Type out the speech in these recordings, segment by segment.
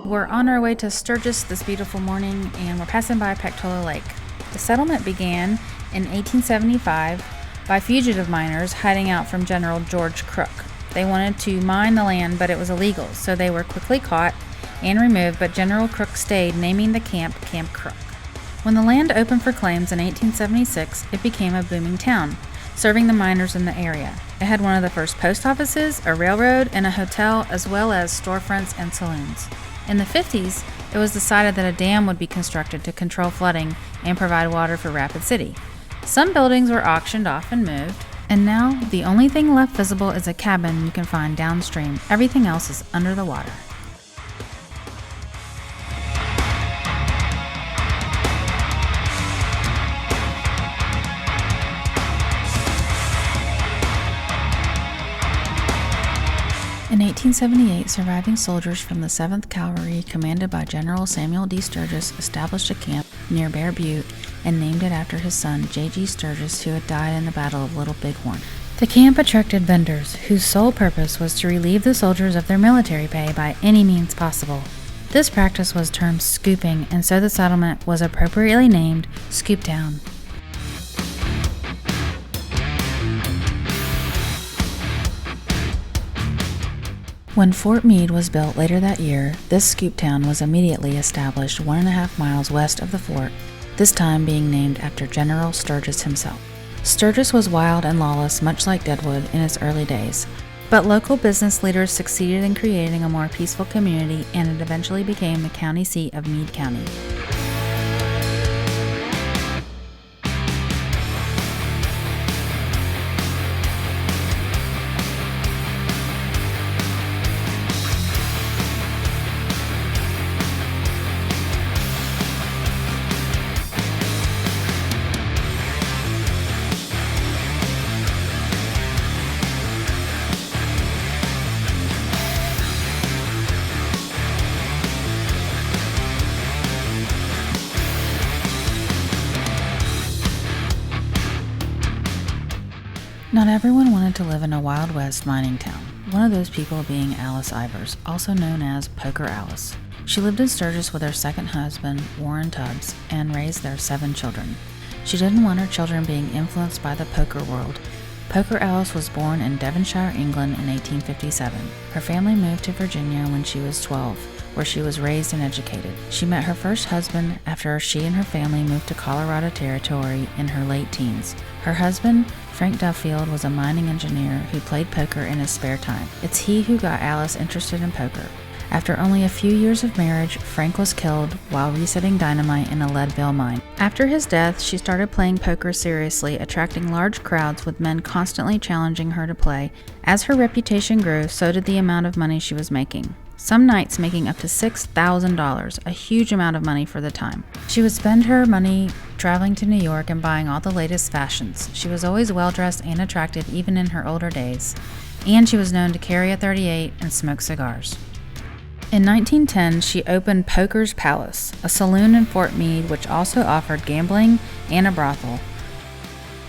We're on our way to Sturgis this beautiful morning, and we're passing by Pactola Lake. The settlement began in 1875 by fugitive miners hiding out from General George Crook. They wanted to mine the land, but it was illegal, so they were quickly caught and removed, but General Crook stayed, naming the camp Camp Crook. When the land opened for claims in 1876, it became a booming town, serving the miners in the area. It had one of the first post offices, a railroad, and a hotel, as well as storefronts and saloons. In the 50s, it was decided that a dam would be constructed to control flooding and provide water for Rapid City. Some buildings were auctioned off and moved, and now the only thing left visible is a cabin you can find downstream. Everything else is under the water. In 1878, surviving soldiers from the 7th Cavalry, commanded by General Samuel D. Sturgis, established a camp near Bear Butte and named it after his son, J.G. Sturgis, who had died in the Battle of Little Bighorn. The camp attracted vendors, whose sole purpose was to relieve the soldiers of their military pay by any means possible. This practice was termed scooping, and so the settlement was appropriately named Scooptown. When Fort Meade was built later that year, this scoop town was immediately established 1.5 miles west of the fort, this time being named after General Sturgis himself. Sturgis was wild and lawless, much like Deadwood in its early days, but local business leaders succeeded in creating a more peaceful community, and it eventually became the county seat of Meade County. Not everyone wanted to live in a Wild West mining town, one of those people being Alice Ivers, also known as Poker Alice. She lived in Sturgis with her second husband, Warren Tubbs, and raised their 7 children. She didn't want her children being influenced by the poker world. Poker Alice was born in Devonshire, England in 1857. Her family moved to Virginia when she was 12, where she was raised and educated. She met her first husband after she and her family moved to Colorado Territory in her late teens. Her husband, Frank Duffield, was a mining engineer who played poker in his spare time. It's he who got Alice interested in poker. After only a few years of marriage, Frank was killed while resetting dynamite in a Leadville mine. After his death, she started playing poker seriously, attracting large crowds with men constantly challenging her to play. As her reputation grew, so did the amount of money she was making. Some nights making up to $6,000, a huge amount of money for the time. She would spend her money traveling to New York and buying all the latest fashions. She was always well-dressed and attractive even in her older days, and she was known to carry a .38 and smoke cigars. In 1910, she opened Poker's Palace, a saloon in Fort Meade which also offered gambling and a brothel.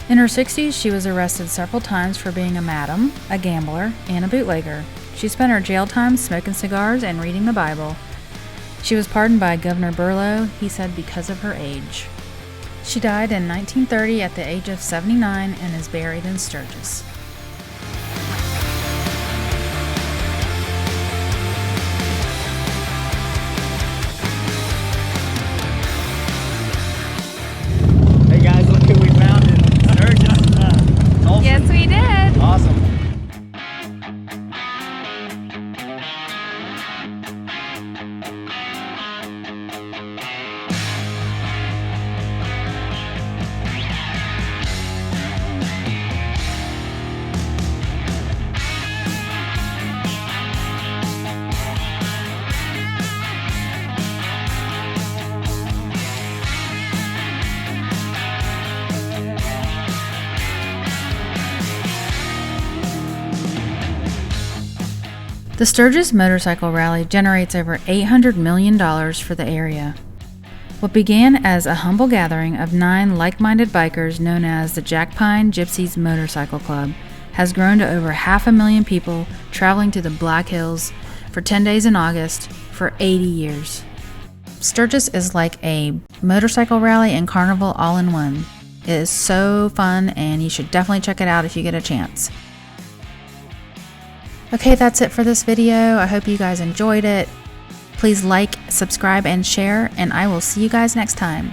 In her 60s, she was arrested several times for being a madam, a gambler, and a bootlegger. She spent her jail time smoking cigars and reading the Bible. She was pardoned by Governor Burlow, he said, because of her age. She died in 1930 at the age of 79 and is buried in Sturgis. Hey guys, look who we found in Sturgis. Awesome. Yes, we did. Awesome. The Sturgis Motorcycle Rally generates over $800 million for the area. What began as a humble gathering of 9 like-minded bikers known as the Jack Pine Gypsies Motorcycle Club has grown to over 500,000 people traveling to the Black Hills for 10 days in August for 80 years. Sturgis is like a motorcycle rally and carnival all in one. It is so fun, and you should definitely check it out if you get a chance. Okay, that's it for this video. I hope you guys enjoyed it. Please like, subscribe, and share, and I will see you guys next time.